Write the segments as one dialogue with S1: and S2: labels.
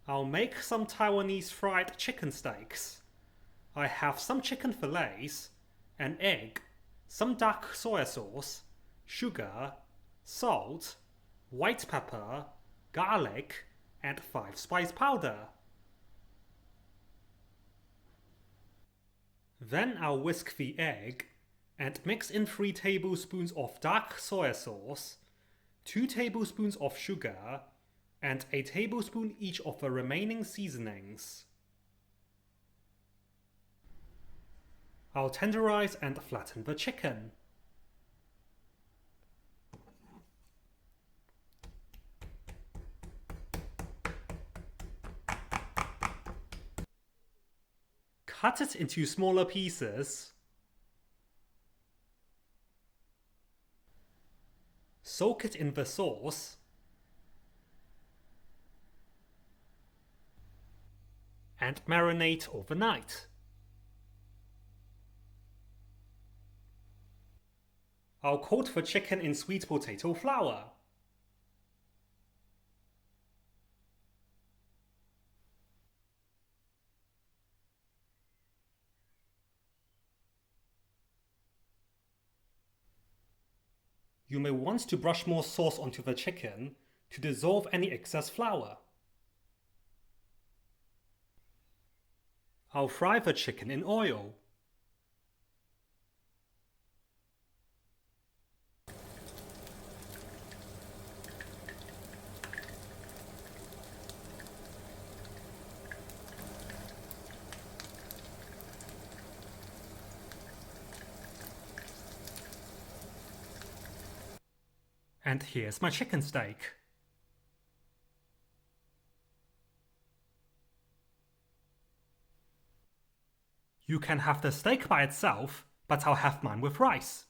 S1: I'll make some Taiwanese fried chicken steaks. I have some chicken fillets, an egg, some dark soya sauce, sugar, salt, white pepper, garlic, and 5 spice powder. Then I'll whisk the egg and mix in 3 tablespoons of dark soya sauce, 2 tablespoons of sugar, and a tablespoon each of the remaining seasonings. I'll tenderize and flatten the chicken. Cut it into smaller pieces. Soak it in the sauce. And marinate overnight. I'll coat the chicken in sweet potato flour. You may want to brush more sauce onto the chicken to dissolve any excess flour. I'll fry the chicken in oil. And here's my chicken steak. You can have the steak by itself, but I'll have mine with rice.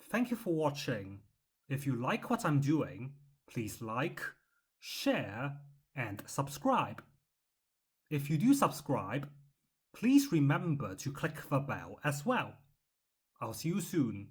S1: Thank you for watching. If you like what I'm doing, please like, share, and subscribe. If you do subscribe, please remember to click the bell as well. I'll see you soon.